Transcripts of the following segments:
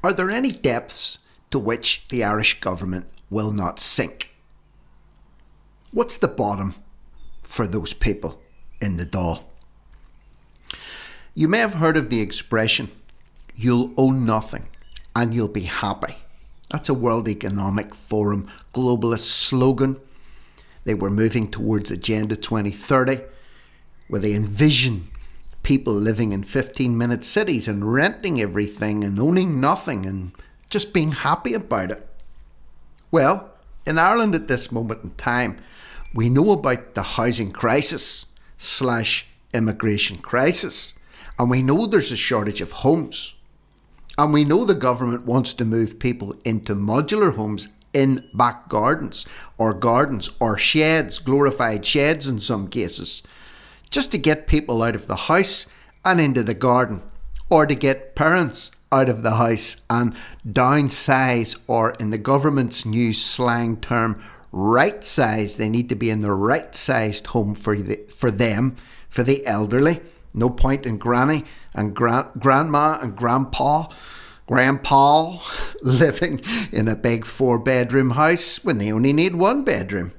Are there any depths to which the Irish government will not sink? What's the bottom for those people in the Dáil? You may have heard of the expression, you'll own nothing and you'll be happy. That's a World Economic Forum globalist slogan. They were moving towards Agenda 2030, where they envision people living in 15-minute cities and renting everything and owning nothing and just being happy about it. Well, in Ireland at this moment in time, we know about the housing crisis / immigration crisis, and we know there's a shortage of homes. And we know the government wants to move people into modular homes in back gardens or sheds, glorified sheds in some cases, just to get people out of the house and into the garden, or to get parents out of the house and downsize, or in the government's new slang term, right size. They need to be in the right sized home for them, for the elderly. No point in granny and grandma and grandpa living in a big 4-bedroom house when they only need 1 bedroom.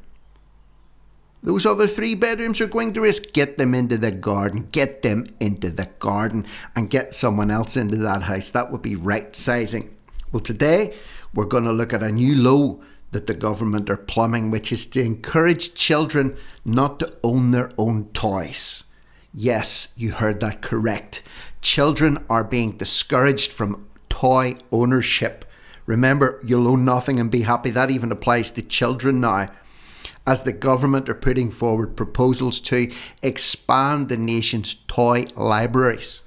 Those other 3 bedrooms are going to risk. Get them into the garden. Get them into the garden and get someone else into that house. That would be right sizing. Well, today we're going to look at a new low that the government are plumbing, which is to encourage children not to own their own toys. Yes, you heard that correct. Children are being discouraged from toy ownership. Remember, you'll own nothing and be happy. That even applies to children now, as the government are putting forward proposals to expand the nation's toy libraries.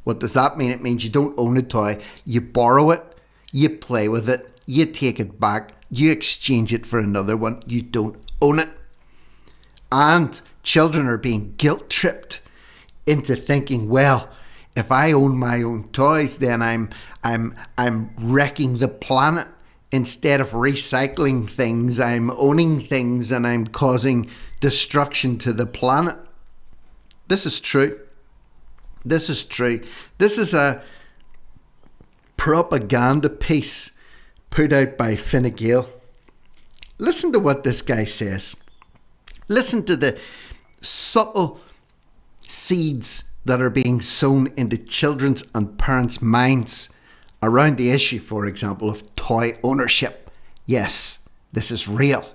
What does that mean? It means you don't own a toy. You borrow it, you play with it, you take it back, you exchange it for another one. You don't own it. And children are being guilt-tripped into thinking, well, if I own my own toys, then I'm wrecking the planet. Instead of recycling things, I'm owning things and I'm causing destruction to the planet. This is true. This is true. This is a propaganda piece put out by Fine Gael. Listen to what this guy says. Listen to the subtle seeds that are being sown into children's and parents' minds around the issue, for example, of toy ownership. Yes, this is real.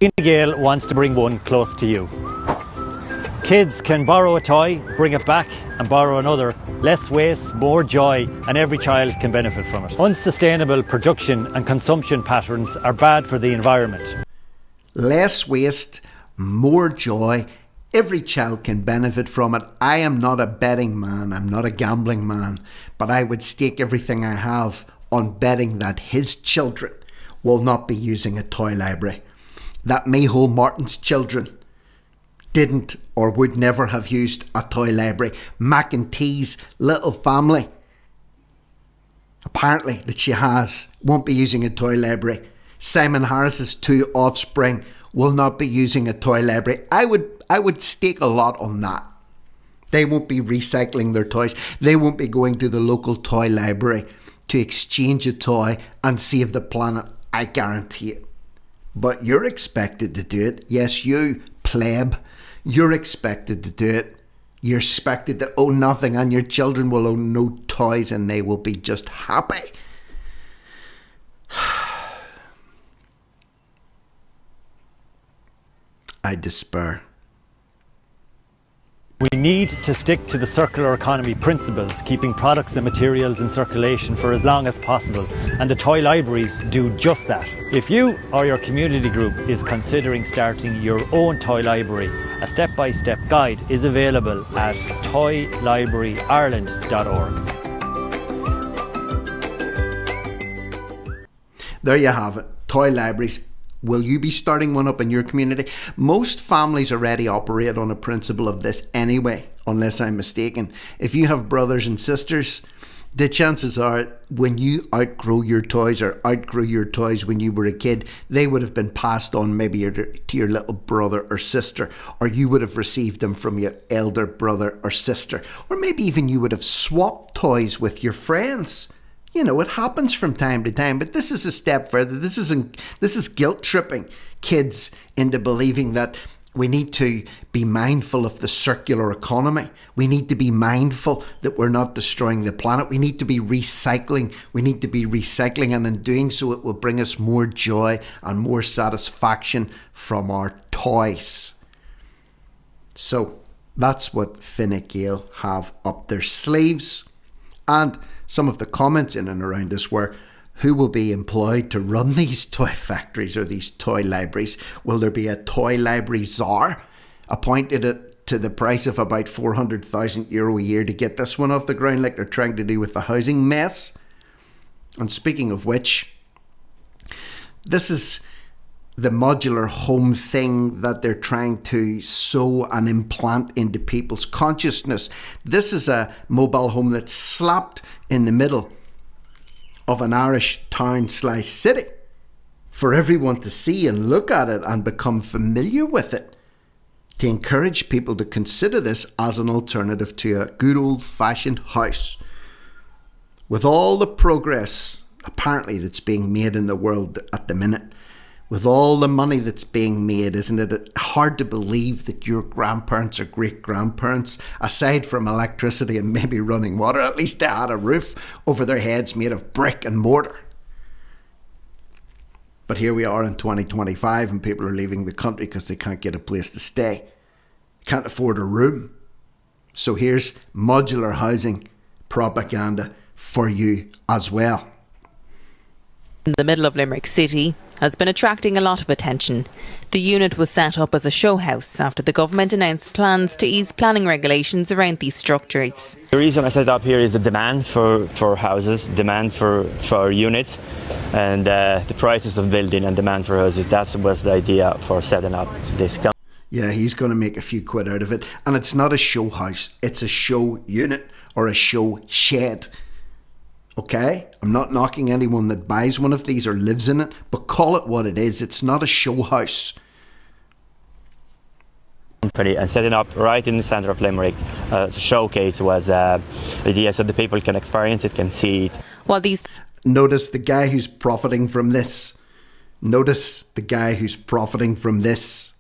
Fine Gael wants to bring one close to you. Kids can borrow a toy, bring it back and borrow another. Less waste, more joy, and every child can benefit from it. Unsustainable production and consumption patterns are bad for the environment. Less waste, more joy. Every child can benefit from it. I am not a betting man. I'm not a gambling man. But I would stake everything I have on betting that his children will not be using a toy library. That Micheál Martin's children didn't or would never have used a toy library. McEntee's little family, apparently, that she has, won't be using a toy library. Simon Harris's 2 offspring will not be using a toy library. I would stake a lot on that. They won't be recycling their toys. They won't be going to the local toy library to exchange a toy and save the planet. I guarantee it. But you're expected to do it. Yes, you pleb. You're expected to do it. You're expected to own nothing, and your children will own no toys and they will be just happy. I despair. We need to stick to the circular economy principles, keeping products and materials in circulation for as long as possible, and the toy libraries do just that. If you or your community group is considering starting your own toy library, a step-by-step guide is available at toylibraryireland.org. There you have it, toy libraries. Will you be starting one up in your community? Most families already operate on a principle of this anyway, unless I'm mistaken. If you have brothers and sisters, the chances are when you outgrow your toys or outgrew your toys when you were a kid, they would have been passed on maybe to your little brother or sister, or you would have received them from your elder brother or sister, or maybe even you would have swapped toys with your friends. You know, it happens from time to time, but this is a step further. This is guilt tripping kids into believing that we need to be mindful of the circular economy. We need to be mindful that we're not destroying the planet. We need to be recycling. And in doing so, it will bring us more joy and more satisfaction from our toys. So that's what Fine Gael have up their sleeves. And some of the comments in and around this were, who will be employed to run these toy factories or these toy libraries? Will there be a toy library czar appointed to the price of about €400,000 a year to get this one off the ground, like they're trying to do with the housing mess? And speaking of which, this is the modular home thing that they're trying to sow and implant into people's consciousness. This is a mobile home that's slapped in the middle of an Irish town/city for everyone to see and look at it and become familiar with it, to encourage people to consider this as an alternative to a good old-fashioned house. With all the progress apparently that's being made in the world at the minute, with all the money that's being made, isn't it hard to believe that your grandparents or great-grandparents, aside from electricity and maybe running water, at least they had a roof over their heads made of brick and mortar? But here we are in 2025 and people are leaving the country because they can't get a place to stay, can't afford a room. So here's modular housing propaganda for you as well. In the middle of Limerick City has been attracting a lot of attention. The unit was set up as a show house after the government announced plans to ease planning regulations around these structures. The reason I set it up here is the demand for houses, demand for units, and the prices of building and demand for houses. That was the idea for setting up this. Yeah, he's going to make a few quid out of it. And it's not a show house, it's a show unit or a show shed. Okay, I'm not knocking anyone that buys one of these or lives in it, but call it what it is. It's not a show house. And setting up right in the centre of Limerick as a showcase was the idea so the people can experience it, can see it. While these Notice the guy who's profiting from this. Notice the guy who's profiting from this.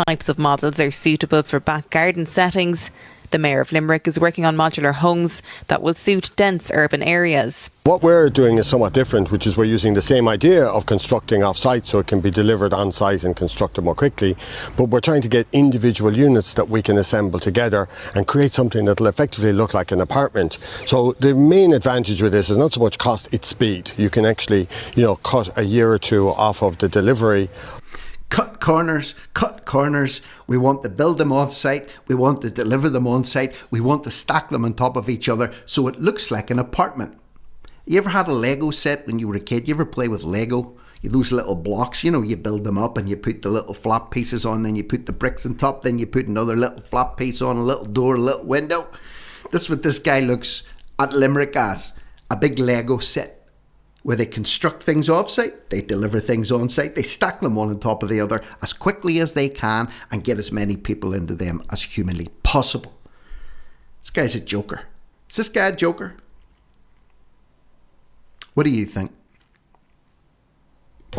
types of models are suitable for back garden settings, the Mayor of Limerick is working on modular homes that will suit dense urban areas. What we're doing is somewhat different, which is we're using the same idea of constructing off-site so it can be delivered on-site and constructed more quickly, but we're trying to get individual units that we can assemble together and create something that will effectively look like an apartment. So the main advantage with this is not so much cost, it's speed. You can actually, cut a year or two off of the delivery. Cut corners. We want to build them off-site. We want to deliver them on-site. We want to stack them on top of each other so it looks like an apartment. You ever had a Lego set when you were a kid? You ever play with Lego? Those little blocks, you build them up and you put the little flat pieces on, then you put the bricks on top, then you put another little flat piece on, a little door, a little window. This is what this guy looks at Limerick as, a big Lego set, where they construct things off-site, they deliver things on-site, they stack them one on top of the other as quickly as they can and get as many people into them as humanly possible. This guy's a joker. Is this guy a joker? What do you think?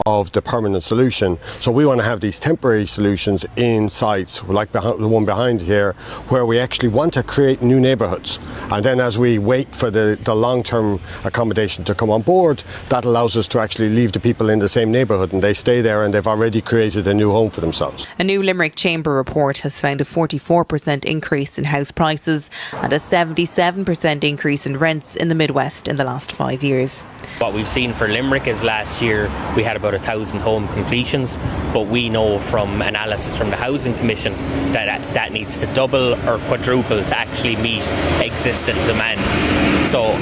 Of the permanent solution. So we want to have these temporary solutions in sites like the one behind here, where we actually want to create new neighbourhoods, and then as we wait for the long-term accommodation to come on board, that allows us to actually leave the people in the same neighbourhood and they stay there and they've already created a new home for themselves. A new Limerick Chamber report has found a 44% increase in house prices and a 77% increase in rents in the Midwest in the last 5 years. What we've seen for Limerick is last year we had about 1,000 home completions, but we know from analysis from the Housing Commission that needs to double or quadruple to actually meet existing demand. So,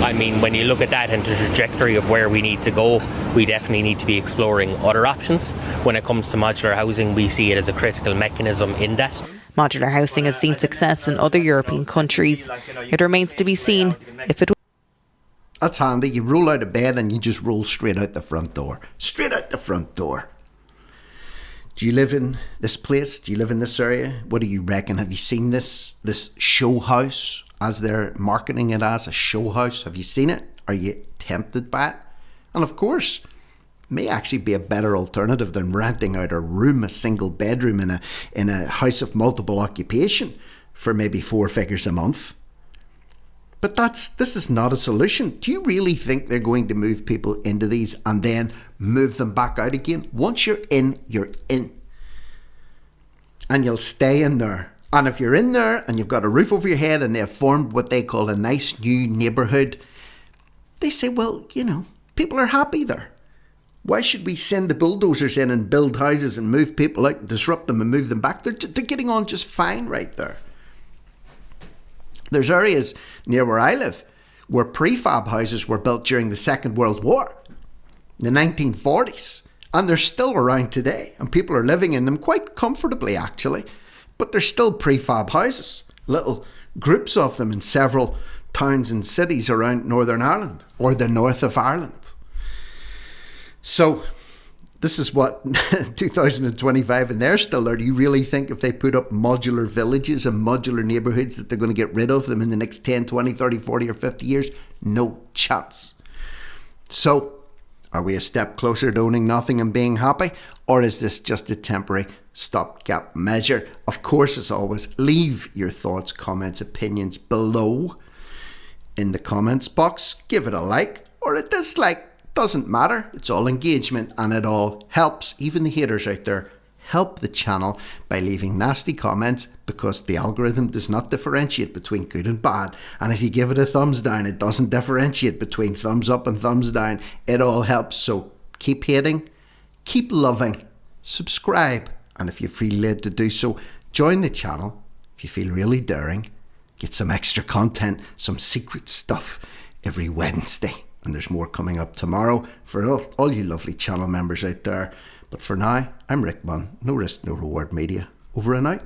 when you look at that and the trajectory of where we need to go, we definitely need to be exploring other options. When it comes to modular housing, we see it as a critical mechanism in that. Modular housing has seen success in other European countries. It remains to be seen if it. That's handy. You roll out of bed and you just roll straight out the front door. Straight out the front door. Do you live in this place? Do you live in this area? What do you reckon? Have you seen this show house, as they're marketing it as a show house? Have you seen it? Are you tempted by it? And of course, it may actually be a better alternative than renting out a room, a single bedroom in a house of multiple occupation for maybe 4 figures a month. But this is not a solution. Do you really think they're going to move people into these and then move them back out again? Once you're in, you're in. And you'll stay in there. And if you're in there and you've got a roof over your head and they've formed what they call a nice new neighbourhood, they say, well, people are happy there. Why should we send the bulldozers in and build houses and move people out and disrupt them and move them back? They're getting on just fine right there. There's areas near where I live where prefab houses were built during the Second World War, the 1940s, and they're still around today, and people are living in them quite comfortably actually, but they're still prefab houses, little groups of them in several towns and cities around Northern Ireland or the north of Ireland. So this is what 2025 and they're still there. Do you really think if they put up modular villages and modular neighbourhoods that they're going to get rid of them in the next 10, 20, 30, 40 or 50 years? No chance. So are we a step closer to owning nothing and being happy? Or is this just a temporary stopgap measure? Of course, as always, leave your thoughts, comments, opinions below in the comments box. Give it a like or a dislike. Doesn't matter. It's all engagement and it all helps. Even the haters out there help the channel by leaving nasty comments, because the algorithm does not differentiate between good and bad. And if you give it a thumbs down, it doesn't differentiate between thumbs up and thumbs down. It all helps. So keep hating, keep loving, subscribe, and if you feel led to do so, join the channel. If you feel really daring, get some extra content, some secret stuff every Wednesday. And there's more coming up tomorrow for all you lovely channel members out there. But for now, I'm Rick Munn, No Risk, No Reward Media. Over and out.